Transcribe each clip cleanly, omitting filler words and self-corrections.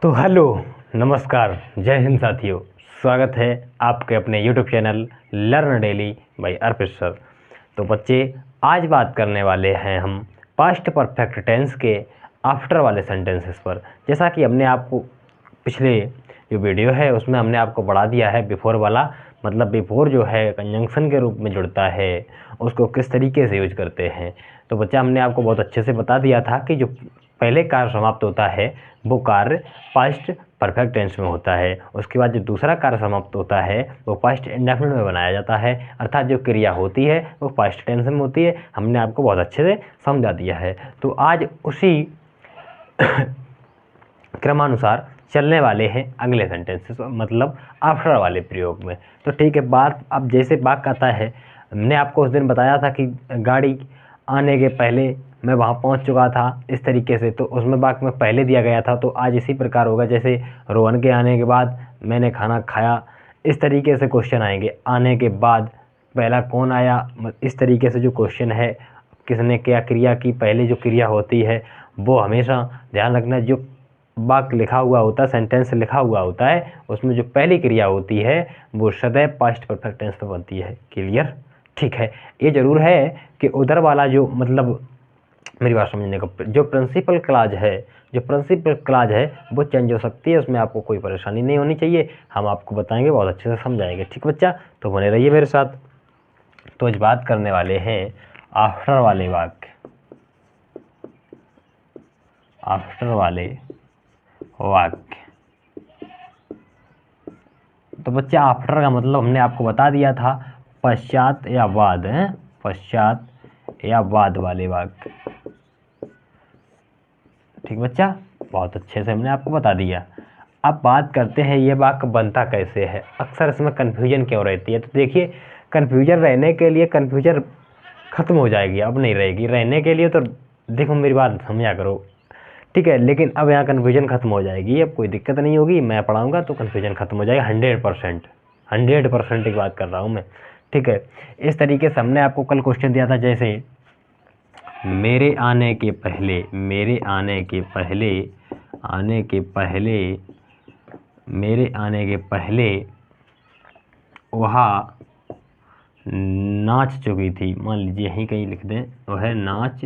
तो हेलो, नमस्कार, जय हिंद साथियों। स्वागत है आपके अपने YouTube channel learn daily by Arpit sir. तो बच्चे, आज बात करने वाले हैं हम पास्ट परफेक्ट टेंस के आफ्टर वाले सेंटेंसेस पर। जैसा कि हमने आपको पिछले जो वीडियो है उसमें हमने आपको बढ़ा दिया है बिफोर वाला, मतलब बिफोर जो है कंजंक्शन के रूप में जुड़ता है, उसको किस तरीके से यूज करते हैं। तो बच्चा, हमने आपको बहुत अच्छे से बता दिया था कि जो पहले कार्य समाप्त होता है वो कार्य पास्ट परफेक्ट टेंस में होता है। उसके बाद जो दूसरा कार्य समाप्त होता है वो पास्ट इंडेफिनिट में बनाया जाता है, अर्थात जो क्रिया होती है वो पास्ट टेंस में होती है। हमने आपको बहुत अच्छे से समझा दिया है। तो आज उसी क्रमानुसार चलने वाले हैं अगले सेंटेंसेस, मतलब आफ्टर वाले प्रयोग में। तो ठीक है, बात अब जैसे वाक्य आता है, हमने आपको उस दिन बताया था कि गाड़ी आने के पहले मैं वहाँ पहुँच चुका था, इस तरीके से। तो उसमें वाक्य में पहले दिया गया था, तो आज इसी प्रकार होगा। जैसे रोहन के आने के बाद मैंने खाना खाया, इस तरीके से क्वेश्चन आएंगे। आने के बाद पहला कौन आया, इस तरीके से जो क्वेश्चन है, किसने क्या क्रिया की, पहले जो क्रिया होती है वो हमेशा ध्यान रखना। जो वाक्य लिखा हुआ होता है, सेंटेंस लिखा हुआ होता है, उसमें जो पहली क्रिया होती है वो सदैव पास्ट परफेक्ट टेंस में बनती है। क्लियर? ठीक है। ये जरूर है कि उधर वाला जो, मतलब मेरी बात समझने का, जो प्रिंसिपल क्लाज है, जो प्रिंसिपल क्लाज है वो चेंज हो सकती है, उसमें आपको कोई परेशानी नहीं होनी चाहिए। हम आपको बताएंगे, बहुत अच्छे से समझाएंगे। ठीक बच्चा, तो बने रहिए मेरे साथ। तो आज बात करने वाले हैं आफ्टर वाले वाक्य, आफ्टर वाले वाक्य। तो बच्चे, आफ्टर का मतलब हमने आपको बता दिया था, पश्चात या बाद है, पश्चात या बाद वाले वाक्य। ठीक बच्चा, बहुत अच्छे से हमने आपको बता दिया। अब बात करते हैं ये वाक्य बनता कैसे है, अक्सर इसमें कन्फ्यूजन क्यों रहती है। तो देखिए, कन्फ्यूजन रहने के लिए, कन्फ्यूजन खत्म हो जाएगी, अब नहीं रहेगी रहने के लिए। तो देखो, मेरी बात समझा करो, ठीक है। लेकिन अब यहाँ कन्फ्यूजन खत्म हो जाएगी, अब कोई दिक्कत नहीं होगी। मैं पढ़ाऊँगा तो कन्फ्यूजन खत्म हो जाएगा 100%, 100% की बात कर रहा हूँ मैं। ठीक है, इस तरीके से हमने आपको कल क्वेश्चन दिया था, जैसे मेरे आने के पहले, मेरे आने के पहले, आने के पहले, मेरे आने के पहले वह नाच चुकी थी। मान लीजिए यहीं कहीं लिख दें, वह नाच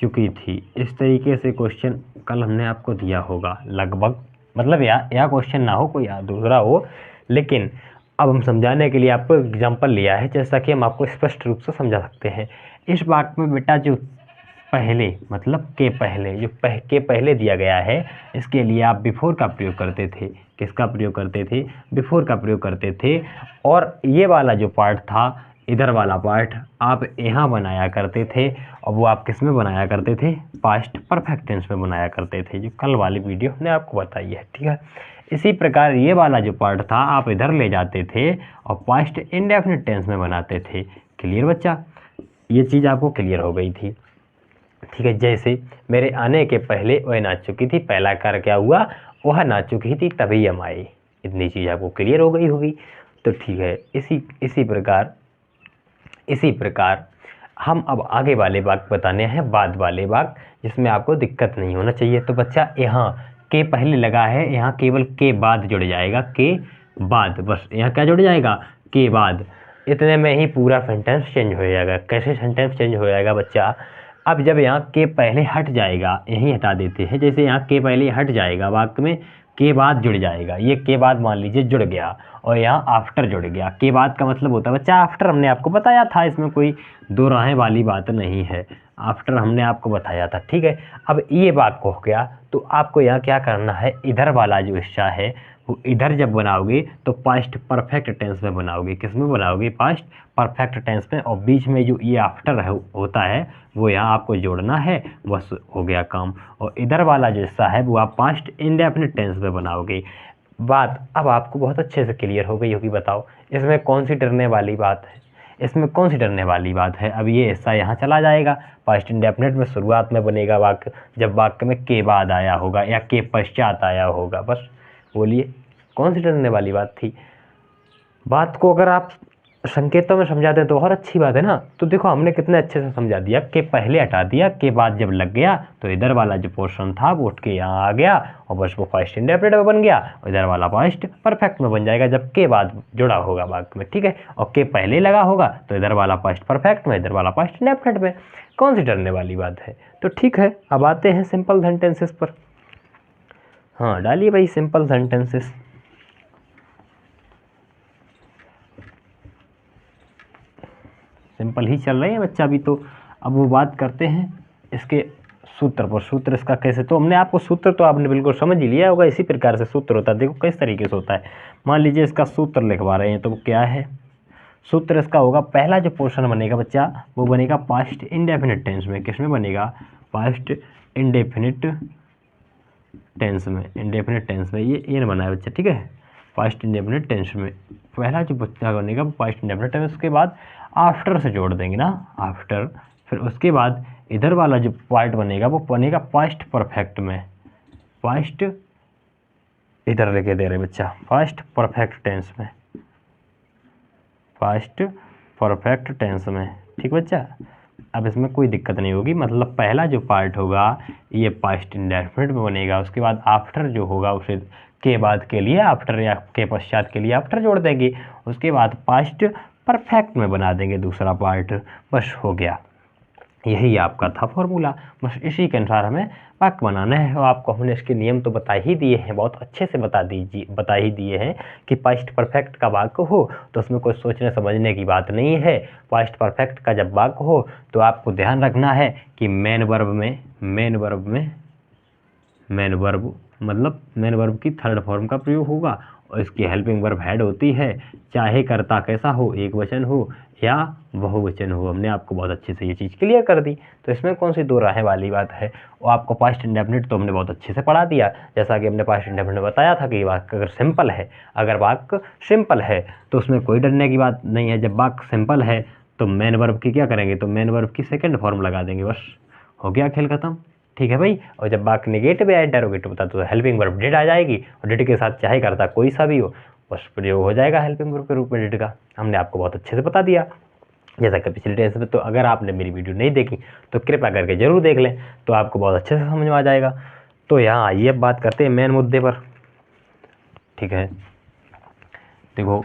चुकी थी। इस तरीके से क्वेश्चन कल हमने आपको दिया होगा लगभग, मतलब या क्वेश्चन ना हो, कोई दूसरा हो। लेकिन अब हम समझाने के लिए आपको एग्जांपल लिया है, जैसा कि हम आपको स्पष्ट रूप से समझा सकते हैं। इस वाक्य में बेटा जो पहले, मतलब के पहले, जो के पहले दिया गया है, इसके लिए आप बिफोर का प्रयोग करते थे। किसका प्रयोग करते थे? बिफोर का प्रयोग करते थे। और ये वाला जो पार्ट था, इधर वाला पार्ट आप यहाँ बनाया करते थे, और वो आप किस में बनाया करते थे? पास्ट परफेक्ट टेंस में बनाया करते थे, जो कल वाली वीडियो हमने आपको बताई है। ठीक है, इसी प्रकार ये वाला जो पार्ट था आप इधर ले जाते थे और पास्ट इंडेफिनिट टेंस में बनाते थे। क्लियर बच्चा? ये चीज़ आपको क्लियर हो गई थी। ठीक है, जैसे मेरे आने के पहले वह नाच चुकी थी, पहला कार्य क्या हुआ? वह नाच चुकी थी तभी हम आए। इतनी चीज़ आपको क्लियर हो गई होगी। तो ठीक है, इसी प्रकार हम अब आगे वाले वाक्य बताने हैं, बाद वाले वाक्य, जिसमें आपको दिक्कत नहीं होना चाहिए। तो बच्चा, यहाँ के पहले लगा है, यहाँ केवल के बाद जुड़ जाएगा, के बाद, बस यहाँ क्या जुड़ जाएगा? के बाद। इतने में ही पूरा सेंटेंस चेंज हो जाएगा। कैसे सेंटेंस चेंज हो जाएगा बच्चा? अब जब यहाँ के पहले हट जाएगा, यहीं हटा देते हैं, जैसे यहाँ के पहले हट जाएगा वाक्य में, के बाद जुड़ जाएगा। ये के बाद मान लीजिए जुड़ गया, और यहाँ आफ्टर जुड़ गया। के बाद का मतलब होता है बच्चा आफ्टर, हमने आपको बताया था, इसमें कोई दो राहें वाली बात नहीं है। आफ्टर हमने आपको बताया था। ठीक है, अब ये वाक्य हो गया, तो आपको यहाँ क्या करना है? इधर वाला जो हिस्सा है वो इधर जब बनाओगे तो पास्ट परफेक्ट टेंस में बनाओगे। किस में बनाओगे? पास्ट परफेक्ट टेंस में। और बीच में जो ये आफ्टर होता है वो यहाँ आपको जोड़ना है, बस हो गया काम। और इधर वाला जो हिस्सा है वो आप पास्ट इंडेफिनिट टेंस में बनाओगे। बात अब आपको बहुत अच्छे से क्लियर हो गई होगी। बताओ, इसमें कौन सी डरने वाली बात है? इसमें कौन सी डरने वाली बात है? अब ये हिस्सा यहाँ चला जाएगा, पास्ट इंडेफिनिट में शुरुआत में बनेगा वाक्य, जब वाक्य में के बाद आया होगा या के पश्चात आया होगा। बस बोलिए, कौन सी डरने वाली बात थी? बात को अगर आप संकेतों में समझा दें तो और अच्छी बात है ना। तो देखो हमने कितने अच्छे से समझा दिया कि पहले हटा दिया, के बाद जब लग गया तो इधर वाला जो पोर्शन था वो उठ के यहाँ आ गया और बस वो पास्ट इंडेफिनिट में बन गया, और इधर वाला पास्ट परफेक्ट में बन जाएगा जब के बाद जुड़ा होगा वाक्य में, ठीक है। और के पहले लगा होगा तो इधर वाला पास्ट परफेक्ट में, इधर वाला पास्ट इंडेफिनिट में। कौन सी डरने वाली बात है। तो ठीक है, अब आते हैं सिंपल सेंटेंसेस पर। हाँ डालिए भाई सिंपल सेंटेंसेस। सिंपल ही चल रहे हैं बच्चा अभी तो। अब वो बात करते हैं इसके सूत्र पर। सूत्र इसका कैसे, तो हमने आपको सूत्र तो आपने बिल्कुल समझ ही लिया होगा। इसी प्रकार से सूत्र होता है, देखो किस तरीके से होता है। मान लीजिए इसका सूत्र लिखवा रहे हैं तो वो क्या है। सूत्र इसका होगा, पहला जो पोर्शन बनेगा बच्चा वो बनेगा पास्ट इंडेफिनिट टेंस में। किस में बनेगा, पास्ट इंडेफिनिट टेंस में। इंडेफिनिट टेंस में ये बना है बच्चा, ठीक है। पास्ट इंडेफिनिट टेंस में पहला जो बच्चा बनेगा वो पास्ट इंडेफिनिट टेंस। उसके बाद आफ्टर से जोड़ देंगे ना, आफ्टर। फिर उसके बाद इधर वाला जो पार्ट बनेगा वो बनेगा पास्ट परफेक्ट में। पास्ट इधर लेके दे रहे बच्चा, पास्ट परफेक्ट टेंस में, पास्ट परफेक्ट टेंस में, ठीक बच्चा। अब इसमें कोई दिक्कत नहीं होगी, मतलब पहला जो पार्ट होगा ये पास्ट इंडेफिनिट में बनेगा। उसके बाद आफ्टर जो होगा उसे के बाद के लिए आफ्टर या के पश्चात के लिए आफ्टर जोड़ देंगे। उसके बाद पास्ट परफेक्ट में बना देंगे दूसरा पार्ट, बस हो गया। यही आपका था फॉर्मूला। बस इसी के अनुसार हमें वाक्य बनाना है। और आपको हमने इसके नियम तो बता ही दिए हैं, बहुत अच्छे से बता ही दिए हैं कि पास्ट परफेक्ट का वाक्य हो तो उसमें कोई सोचने समझने की बात नहीं है। पास्ट परफेक्ट का जब वाक्य हो तो आपको ध्यान रखना है कि मेन वर्ब की थर्ड फॉर्म का प्रयोग होगा और इसकी हेल्पिंग वर्ब हेड होती है, चाहे कर्ता कैसा हो, एक वचन हो या बहुवचन हो। हमने आपको बहुत अच्छे से ये चीज़ क्लियर कर दी, तो इसमें कौन सी दो राहें वाली बात है। और आपको पास्ट इंडेफिनिट तो हमने बहुत अच्छे से पढ़ा दिया। जैसा कि हमने पास्ट इंडेफिनिट बताया था कि वाक्य अगर सिंपल है तो उसमें कोई डरने की बात नहीं है। जब वाक्य सिंपल है तो मेन वर्ब की क्या करेंगे, तो मेन वर्ब की सेकेंड फॉर्म लगा देंगे, बस हो गया खेल खत्म, ठीक है भाई। और जब वाक्य नेगेटिव या इंटरोगेटिव होता तो हेल्पिंग वर्ब डिड आ जाएगी, और डिड के साथ चाहे करता कोई सा भी हो बस प्रयोग हो जाएगा हेल्पिंग वर्ब के रूप में डिड का। हमने आपको बहुत अच्छे से बता दिया। जैसा कि पिछले टेंस में, तो अगर आपने मेरी वीडियो नहीं देखी तो कृपया करके जरूर देख लें, तो आपको बहुत अच्छे से समझ में आ जाएगा। तो यहाँ आइए अब बात करते हैं मेन मुद्दे पर, ठीक है। देखो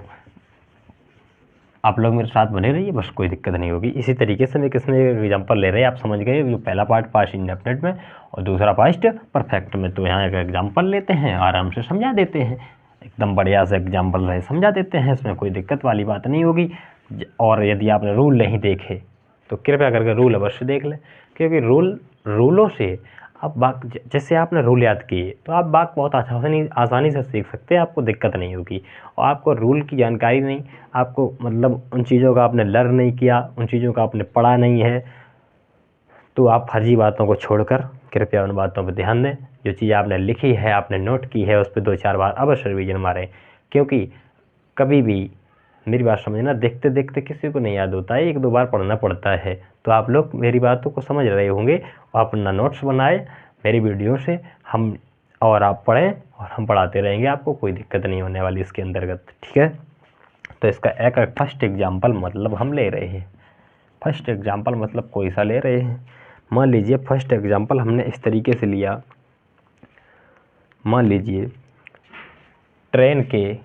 आप लोग मेरे साथ बने रहिए, बस कोई दिक्कत नहीं होगी। इसी तरीके से मैं किसमें एग्जांपल ले रहे हैं आप समझ गए। जो पहला पार्ट पास्ट इंडेफिनिट में और दूसरा पास्ट परफेक्ट में। तो यहाँ एक एग्जांपल लेते हैं, आराम से समझा देते हैं, एकदम बढ़िया से एग्जांपल रहे समझा देते हैं, इसमें कोई दिक्कत वाली बात नहीं होगी। और यदि आपने रूल नहीं देखे तो कृपया करके रूल अवश्य देख लें, क्योंकि रूलों से आप जैसे आपने रूल याद किए तो आप बात बहुत आसानी से सीख सकते हैं, आपको दिक्कत नहीं होगी। और आपको रूल की जानकारी नहीं, आपको मतलब उन चीज़ों का आपने लर्न नहीं किया, उन चीज़ों का आपने पढ़ा नहीं है, तो आप फर्जी बातों को छोड़कर कृपया उन बातों पर ध्यान दें। जो चीज़ आपने लिखी है, आपने नोट की है, उस पर 2-4 बार अवश्य रिवीजन मारें। क्योंकि कभी भी मेरी बात समझना, देखते देखते किसी को नहीं याद होता है, 1-2 बार पढ़ना पड़ता है। तो आप लोग मेरी बातों को समझ रहे होंगे और अपना नोट्स बनाए मेरी वीडियो से, हम और आप पढ़ें और हम पढ़ाते रहेंगे, आपको कोई दिक्कत नहीं होने वाली इसके अंतर्गत, ठीक है। तो इसका एक फर्स्ट एग्जाम्पल मतलब हम ले रहे हैं। फर्स्ट एग्जाम्पल मतलब कोई सा ले रहे हैं। मान लीजिए फर्स्ट एग्जाम्पल हमने इस तरीके से लिया। मान लीजिए ट्रेन के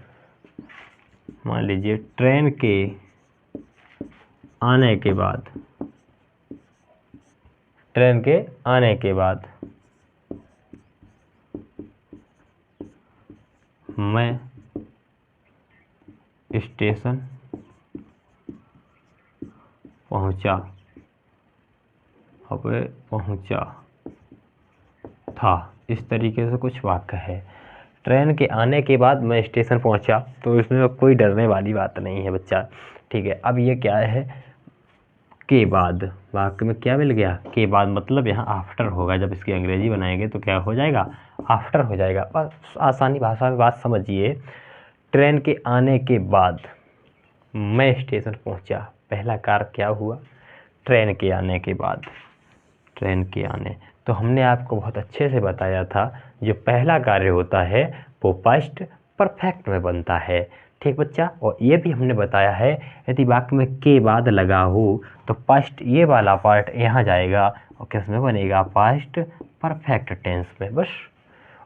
आने के बाद मैं स्टेशन पहुंचा था। इस तरीके से कुछ वाक्य है। ट्रेन के आने के बाद मैं स्टेशन पहुंचा, तो इसमें कोई डरने वाली बात नहीं है बच्चा, ठीक है। अब ये क्या है, के बाद, वाक्य में क्या मिल गया, के बाद, मतलब यहाँ आफ्टर होगा। जब इसकी अंग्रेजी बनाएंगे तो क्या हो जाएगा, आफ्टर हो जाएगा। बस आसानी भाषा में बात समझिए। ट्रेन के आने के बाद मैं स्टेशन पहुंचा, पहला कार्य क्या हुआ, ट्रेन के आने के बाद, ट्रेन के आने। तो हमने आपको बहुत अच्छे से बताया था जो पहला कार्य होता है वो पास्ट परफेक्ट में बनता है। ठीक बच्चा। और ये भी हमने बताया है यदि वाक्य में के बाद लगा हो तो पास्ट ये वाला पार्ट यहाँ जाएगा और किस में बनेगा, पास्ट परफेक्ट टेंस में बस।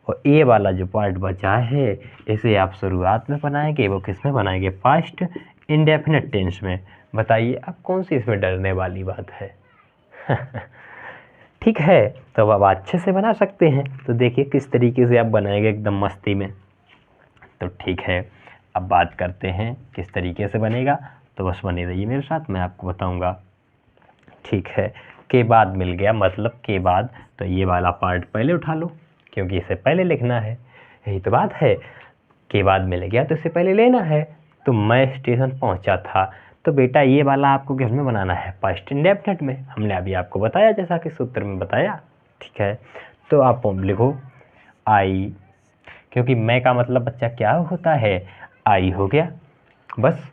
और ये वाला जो पार्ट बचा है इसे आप शुरुआत में बनाएंगे, वो किस में बनाएंगे, पास्ट इंडेफिनिट टेंस में। बताइए अब कौन सी इसमें डरने वाली बात है। ठीक है, तो अब अच्छे से बना सकते हैं। तो देखिए किस तरीके से आप बनाएंगे एकदम मस्ती में। तो ठीक है, अब बात करते हैं किस तरीके से बनेगा। तो बस बने रहिए मेरे साथ, मैं आपको बताऊंगा। ठीक है, के बाद मिल गया, मतलब के बाद, तो ये वाला पार्ट पहले उठा लो क्योंकि इसे पहले लिखना है, यही तो बात है। के बाद मिल गया तो इसे पहले लेना है। तो मैं स्टेशन पहुंचा था, तो बेटा ये वाला आपको किस में बनाना है, पास्ट इंडेफिनिट में। हमने अभी आपको बताया जैसा कि सूत्र में बताया। ठीक है, तो आप लिखो आई, क्योंकि मैं का मतलब बच्चा क्या होता है, आई हो गया बस।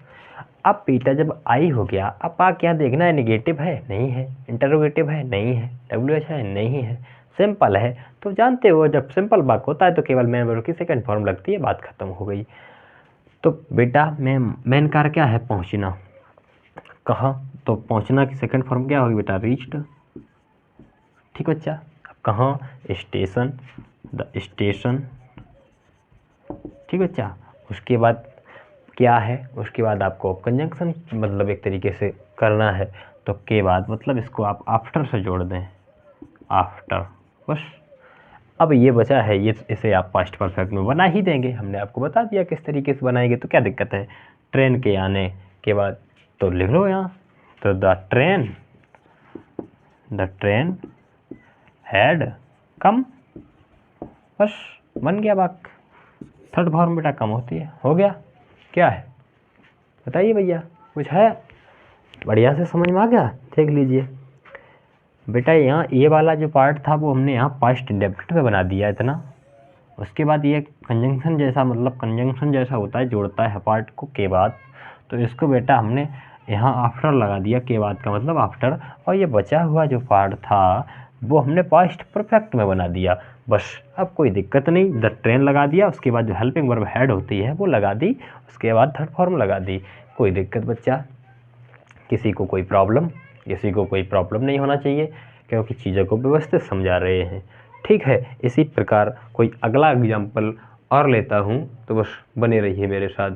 अब बेटा जब आई हो गया, अब आ क्या देखना है, निगेटिव है नहीं है, इंटरोगेटिव है नहीं है, WH है नहीं है, सिंपल है। तो जानते हो जब सिंपल वाक्य होता है तो केवल मेन वर्ब की सेकंड फॉर्म लगती है, बात खत्म हो गई। तो बेटा मेन कार्य क्या है, पहुंचना। कहाँ, तो पहुंचना की सेकंड फॉर्म क्या होगी बेटा, रीच्ड। ठीक बच्चा, अब कहाँ, स्टेशन, द स्टेशन। ठीक बच्चा, उसके बाद क्या है, उसके बाद आपको कंजंक्शन मतलब एक तरीके से करना है। तो के बाद मतलब इसको आप आफ्टर से जोड़ दें, आफ्टर बस। अब ये बचा है, ये इसे आप पास्ट परफेक्ट में बना ही देंगे, हमने आपको बता दिया किस तरीके से बनाएंगे। तो क्या दिक्कत है, ट्रेन के आने के बाद, तो लिख लो यहाँ, तो द ट्रेन हैड कम, बस बन गया वाक्य। थर्ड फॉर्म बेटा कम होती है, हो गया। क्या है बताइए भैया, कुछ है, बढ़िया से समझ में आ गया। देख लीजिए बेटा, यहाँ ये वाला जो पार्ट था वो हमने यहाँ पास्ट इंडेफिनिट में बना दिया इतना। उसके बाद ये कंजंक्शन जैसा, मतलब कंजंक्शन जैसा होता है, जोड़ता है पार्ट को के बाद। तो इसको बेटा हमने यहाँ आफ्टर लगा दिया, के बाद का मतलब आफ्टर। और ये बचा हुआ जो पार्ट था वो हमने पास्ट परफेक्ट में बना दिया बस। अब कोई दिक्कत नहीं, द ट्रेन लगा दिया, उसके बाद जो हेल्पिंग वर्ब हैड होती है वो लगा दी, उसके बाद थर्ड फॉर्म लगा दी। कोई दिक्कत बच्चा, किसी को कोई प्रॉब्लम, किसी को कोई प्रॉब्लम नहीं होना चाहिए, क्योंकि चीज़ों को व्यवस्थित समझा रहे हैं। ठीक है, इसी प्रकार कोई अगला एग्जाम्पल और लेता हूँ, तो बस बने रहिए मेरे साथ।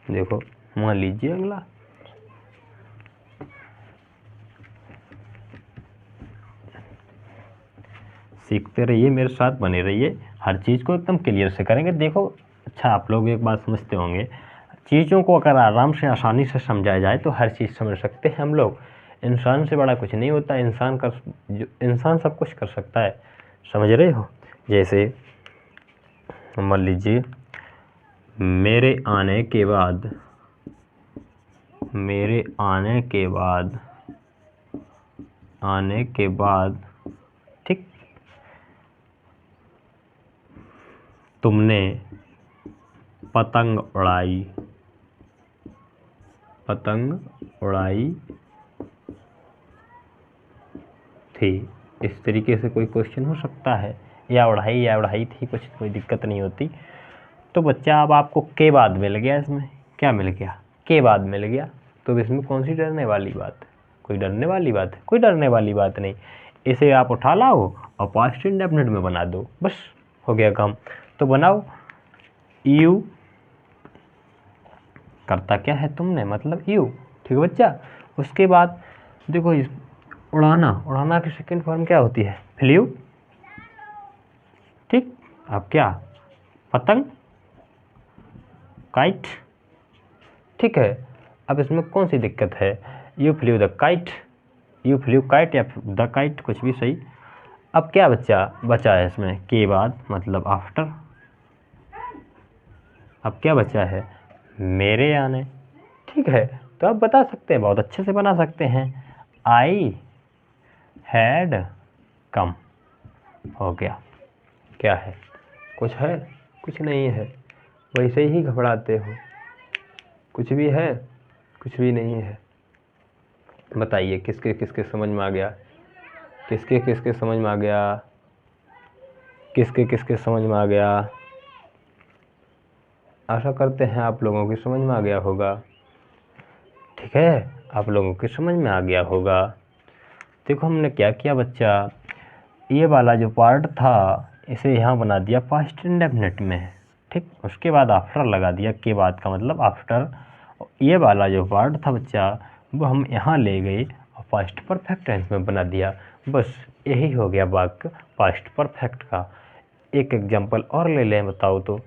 देखो मान लीजिए अगला, सीखते रहिए मेरे साथ, बने रहिए, हर चीज़ को एकदम क्लियर से करेंगे। देखो अच्छा, आप लोग एक बात समझते होंगे, चीज़ों को अगर आराम से आसानी से समझाया जाए तो हर चीज़ समझ सकते हैं हम लोग। इंसान से बड़ा कुछ नहीं होता, इंसान सब कुछ कर सकता है, समझ रहे हो। जैसे मान लीजिए मेरे आने के बाद, ठीक, तुमने पतंग उड़ाई थी। इस तरीके से कोई क्वेश्चन हो सकता है, या उड़ाई थी, कुछ कोई दिक्कत नहीं होती। तो बच्चा अब आपको के बाद मिल गया, इसमें क्या मिल गया, के बाद मिल गया। तो इसमें कौन सी डरने वाली बात है, कोई डरने वाली बात है, कोई डरने वाली बात नहीं। इसे आप उठा लाओ और पास्ट इंडेफिनिट में बना दो, बस हो गया काम। तो बनाओ, यू करता क्या है तुमने, मतलब यू। ठीक है बच्चा, उसके बाद देखो उड़ाना की सेकंड फॉर्म क्या होती है, फ्लू। ठीक, अब क्या, पतंग, काइट। ठीक है, अब इसमें कौन सी दिक्कत है, यू फ्लू द काइट, या द काइट, कुछ भी सही। अब क्या बचा है इसमें, के बाद मतलब आफ्टर। अब क्या बचा है, मेरे आने। ठीक है, तो आप बता सकते हैं, बहुत अच्छे से बना सकते हैं, आई हैड कम, हो गया। क्या है, कुछ है, कुछ नहीं है, वैसे ही घबराते हो, कुछ भी है, कुछ भी नहीं है। बताइए किसके किसके समझ में आ गया, किसके किसके समझ में आ गया, किसके किसके समझ में आ गया। आशा करते हैं आप लोगों की समझ में आ गया होगा। ठीक है, आप लोगों की समझ में आ गया होगा। देखो हमने क्या किया बच्चा, ये वाला जो पार्ट था इसे यहाँ बना दिया पास्ट इंडेफिनिट में। ठीक, उसके बाद आफ्टर लगा दिया, के बाद का मतलब आफ्टर। ये वाला जो पार्ट था बच्चा वो हम यहाँ ले गए और पास्ट परफेक्ट टेंस में बना दिया। बस यही हो गया वाक्य पास्ट परफेक्ट का। एक एग्जांपल और ले लें, बताओ तो।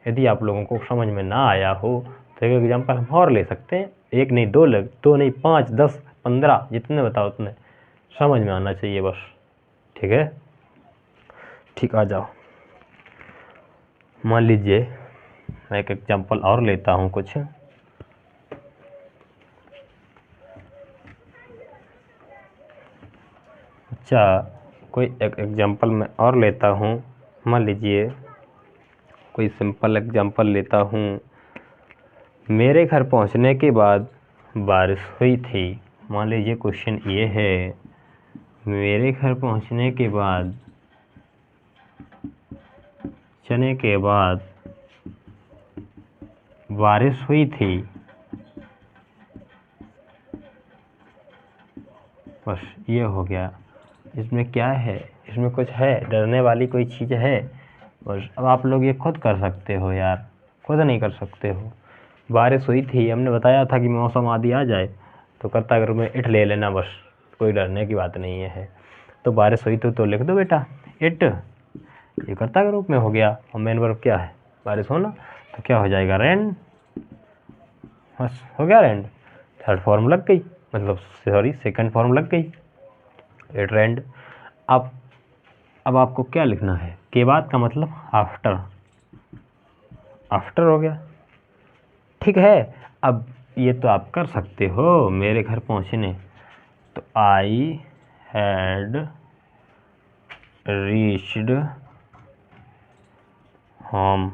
यदि आप लोगों को समझ में ना आया हो तो एक एग्जांपल हम और ले सकते हैं। एक नहीं, दो नहीं, 5, 10, 15, जितने बताओ उतने, समझ में आना चाहिए बस। ठीक है, ठीक, आ जाओ। मान लीजिए मैं एक एग्जांपल और लेता हूँ कुछ। अच्छा, कोई एक एग्जांपल मैं और लेता हूँ। मान लीजिए कोई सिंपल एग्जांपल लेता हूँ। मेरे घर पहुँचने के बाद बारिश हुई थी। मान लीजिए क्वेश्चन ये है, मेरे घर पहुँचने के बाद बारिश हुई थी। बस ये हो गया। इसमें क्या है, इसमें कुछ है डरने वाली कोई चीज़ है? बस अब आप लोग ये खुद कर सकते हो यार, खुद नहीं कर सकते हो। बारिश हुई थी, हमने बताया था कि मौसम आदि आ जाए तो कर्ता के रूप में इट ले लेना, बस कोई डरने की बात नहीं है। तो बारिश हुई तो लिख दो बेटा इट, ये कर्ता के रूप में हो गया। और मेन वर्ब क्या है, बारिश होना, तो क्या हो जाएगा, रेन। बस हो गया रेन। थर्ड फॉर्म लग गई, मतलब सॉरी सेकंड फॉर्म लग गई, इट रेंड। अब आपको क्या लिखना है, के बाद का मतलब आफ्टर, आफ्टर हो गया। ठीक है, अब ये तो आप कर सकते हो मेरे घर पहुंचने, तो आई हैड रीच्ड होम,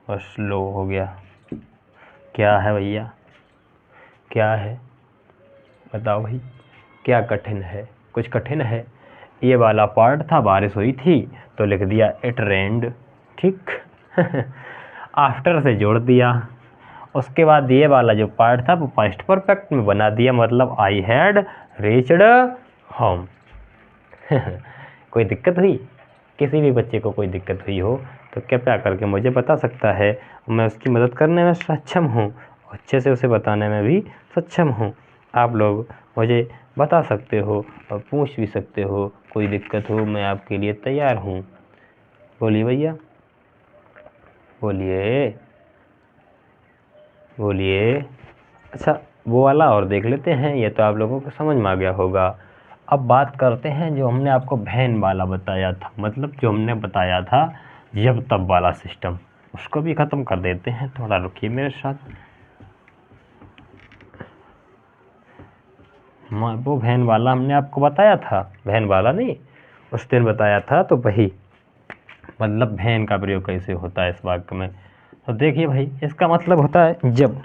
बस लो हो गया। क्या है भैया, क्या है बताओ भाई, क्या कठिन है? कुछ कठिन है? ये वाला पार्ट था, बारिश हुई थी तो लिख दिया इट रेन्ड। ठीक आफ्टर से जोड़ दिया। उसके बाद ये वाला जो पार्ट था वो पास्ट परफेक्ट में बना दिया, मतलब आई हैड रीच्ड होम। कोई दिक्कत हुई? किसी भी बच्चे को कोई दिक्कत हुई हो तो कृपया करके मुझे बता सकता है, मैं उसकी मदद करने में सक्षम हूँ, अच्छे से उसे बताने में भी सक्षम हूँ। आप लोग मुझे बता सकते हो और पूछ भी सकते हो, कोई दिक्कत हो मैं आपके लिए तैयार हूँ। बोलिए भैया, बोलिए बोलिए। अच्छा, वो वाला और देख लेते हैं, ये तो आप लोगों को समझ में आ गया होगा। अब बात करते हैं जो हमने आपको वैन वाला बताया था, मतलब जो हमने बताया था जब तब वाला सिस्टम, उसको भी ख़त्म कर देते हैं। थोड़ा रुकिए मेरे साथ। वो वैन वाला हमने आपको बताया था, वैन वाला नहीं, उस दिन बताया था, तो वही मतलब वैन का प्रयोग कैसे होता है इस वाक्य में। तो देखिए भाई, इसका मतलब होता है जब।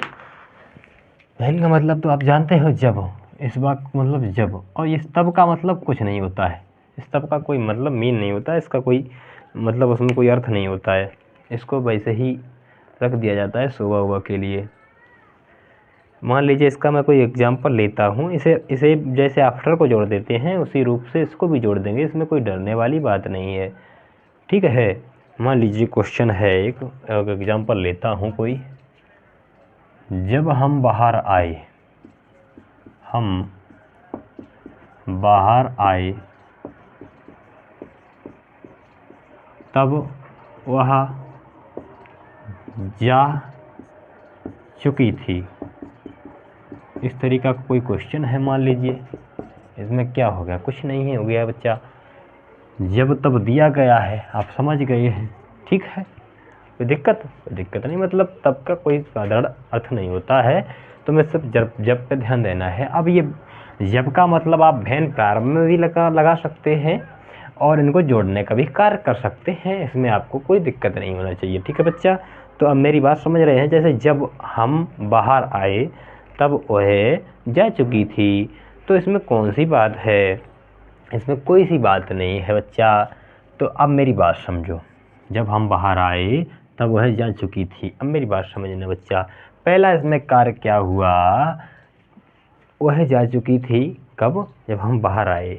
वैन का मतलब तो आप जानते हो जब, इस वाक्य का मतलब जब, और इस तब का मतलब कुछ नहीं होता है। इस तब का कोई मतलब मीन नहीं होता है, इसका कोई मतलब उसमें कोई अर्थ नहीं होता है। इसको वैसे ही रख दिया जाता है सुबह हुआ के लिए। मान लीजिए इसका मैं कोई एग्जांपल लेता हूँ, इसे जैसे आफ्टर को जोड़ देते हैं उसी रूप से इसको भी जोड़ देंगे, इसमें कोई डरने वाली बात नहीं है। ठीक है, मान लीजिए क्वेश्चन है एक एग्जांपल लेता हूँ कोई। जब हम बाहर आए तब वह जा चुकी थी। इस तरीका का कोई क्वेश्चन है, मान लीजिए। इसमें क्या हो गया, कुछ नहीं है, हो गया बच्चा जब तब दिया गया है, आप समझ गए हैं। ठीक है, कोई दिक्कत नहीं, मतलब तब का कोई साधारण अर्थ नहीं होता है, तो मैं सिर्फ जब पे ध्यान देना है। अब ये जब का मतलब आप वैन प्रारंभ में भी लगा सकते हैं और इनको जोड़ने का भी कार्य कर सकते हैं, इसमें आपको कोई दिक्कत नहीं होना चाहिए। ठीक है बच्चा, तो अब मेरी बात समझ रहे हैं। जैसे जब हम बाहर आए तब वह जा चुकी थी, तो इसमें कौन सी बात है, इसमें कोई सी बात नहीं है बच्चा। तो अब मेरी बात समझो, जब हम बाहर आए तब वह जा चुकी थी। अब मेरी बात समझना बच्चा, पहला इसमें कार्य क्या हुआ, वह जा चुकी थी कब, जब हम बाहर आए,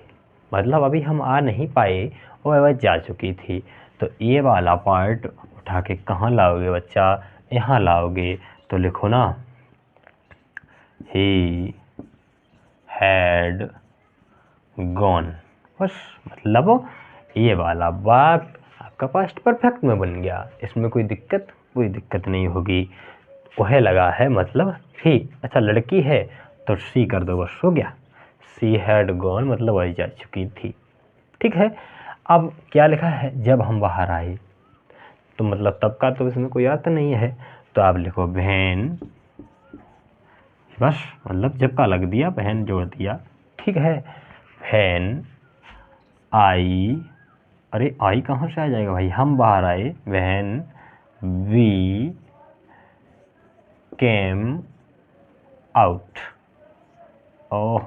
मतलब अभी हम आ नहीं पाए और वह जा चुकी थी। तो ये वाला पार्ट उठा के कहाँ लाओगे बच्चा, यहाँ लाओगे। तो लिखो ना, ही हैड गॉन, बस मतलब ये वाला वाक्य आपका पास्ट परफेक्ट में बन गया। इसमें कोई दिक्कत नहीं होगी। वह लगा है मतलब ही, अच्छा लड़की है तो सी कर दो, बस हो गया। सी हैड गॉन मतलब वह जा चुकी थी। ठीक है, अब क्या लिखा है, जब हम बाहर आए, तो मतलब तब का तो इसमें कोई अर्थ नहीं है, तो आप लिखो बहन, बस मतलब जब का लग दिया, बहन जोड़ दिया। ठीक है, बहन आई, अरे आई कहाँ से आ जाएगा भाई, हम बाहर आए, बहन we came out, oh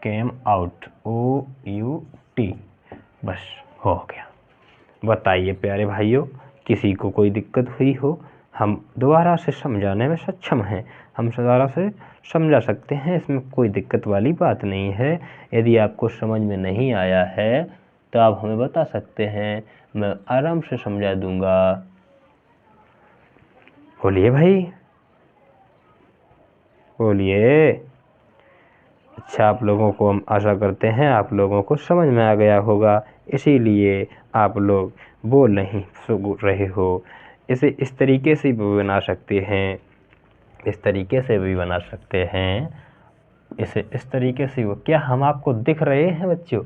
came out, OUT, बस हो गया। बताइए प्यारे भाइयों, किसी को कोई दिक्कत हुई हो, हम दोबारा से समझाने में सक्षम हैं, हम दोबारा से समझा सकते हैं, इसमें कोई दिक्कत वाली बात नहीं है। यदि आपको समझ में नहीं आया है तो आप हमें बता सकते हैं, मैं आराम से समझा दूंगा। बोलिए भाई, बोलिए। अच्छा, आप लोगों को हम आशा करते हैं आप लोगों को समझ में आ गया होगा, इसीलिए आप लोग बोल नहीं रहे हो। इसे इस तरीके से भी बना सकते हैं, इस तरीके से भी बना सकते हैं, इसे इस तरीके से। क्या हम आपको दिख रहे हैं बच्चों?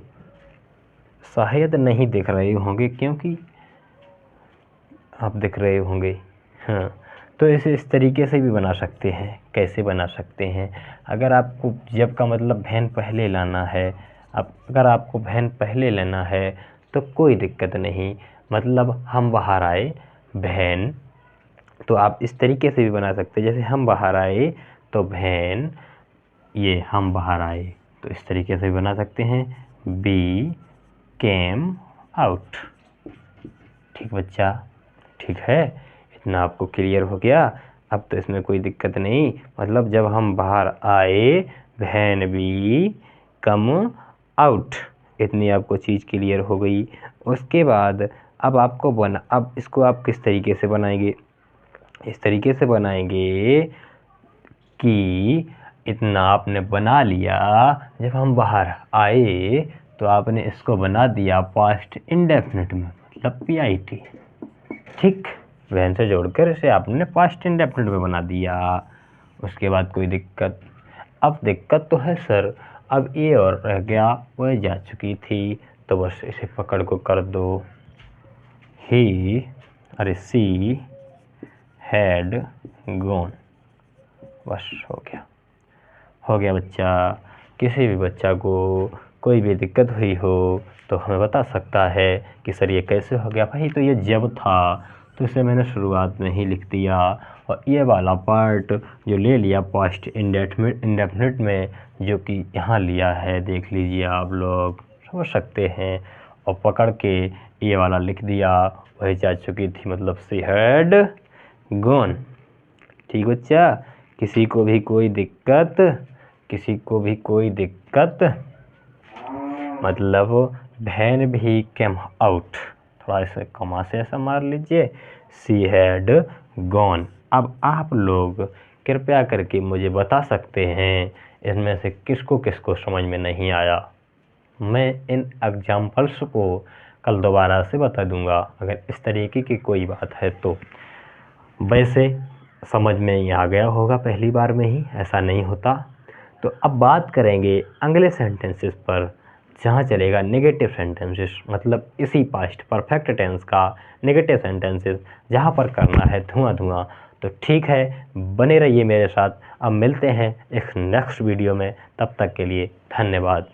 शायद नहीं दिख रहे होंगे, क्योंकि आप दिख रहे होंगे, हाँ। तो इसे इस तरीके से भी बना सकते हैं। कैसे बना सकते हैं, अगर आपको जब का मतलब बहन पहले लाना है, अगर आपको बहन पहले लेना है तो कोई दिक्कत नहीं, मतलब हम बाहर आए बहन, तो आप इस तरीके से भी बना सकते हैं, जैसे हम बाहर आए तो बहन, ये हम बाहर आए, तो इस तरीके से भी बना सकते हैं, बी केम आउट। ठीक बच्चा, ठीक है, इतना आपको क्लियर हो गया। अब तो इसमें कोई दिक्कत नहीं, मतलब जब हम बाहर आए, बहन भी कम आउट, इतनी आपको चीज़ क्लियर हो गई। उसके बाद अब इसको आप किस तरीके से बनाएंगे, इस तरीके से बनाएंगे कि इतना आपने बना लिया, जब हम बाहर आए तो आपने इसको बना दिया पास्ट इंडेफिनिट में, मतलब PIT। ठीक, वैन से जोड़कर इसे आपने पास्ट इंडेफिनिट में बना दिया। उसके बाद कोई दिक्कत, अब दिक्कत तो है सर, अब ये और रह गया, वह जा चुकी थी, तो बस इसे पकड़ को कर दो, ही, अरे सी हैड गॉन, बस हो गया बच्चा। किसी भी बच्चा को कोई भी दिक्कत हुई हो तो हमें बता सकता है कि सर ये कैसे हो गया। भाई तो ये जब था तो इसे मैंने शुरुआत में ही लिख दिया, और ये वाला पार्ट जो ले लिया पास्ट इंडेफिनिट में, जो कि यहाँ लिया है, देख लीजिए आप लोग समझ सकते हैं, और पकड़ के ये वाला लिख दिया, वही जा चुकी थी, मतलब सी हैड गॉन। ठीक बच्चा, किसी को भी कोई दिक्कत, मतलब बहन भी केम आउट, थोड़ा इसे कमा से ऐसा मार लीजिए, सी हैड गॉन। अब आप लोग कृपया करके मुझे बता सकते हैं इसमें से किसको किसको समझ में नहीं आया। मैं इन एग्जाम्पल्स को कल दोबारा से बता दूंगा, अगर इस तरीके की कोई बात है तो। वैसे समझ में आ गया होगा पहली बार में ही, ऐसा नहीं होता। तो अब बात करेंगे अगले सेंटेंसेस पर, जहाँ चलेगा नेगेटिव सेंटेंसेस, मतलब इसी पास्ट परफेक्ट टेंस का नेगेटिव सेंटेंसेस, जहाँ पर करना है धुआं। तो ठीक है, बने रहिए मेरे साथ। अब मिलते हैं एक नेक्स्ट वीडियो में, तब तक के लिए धन्यवाद।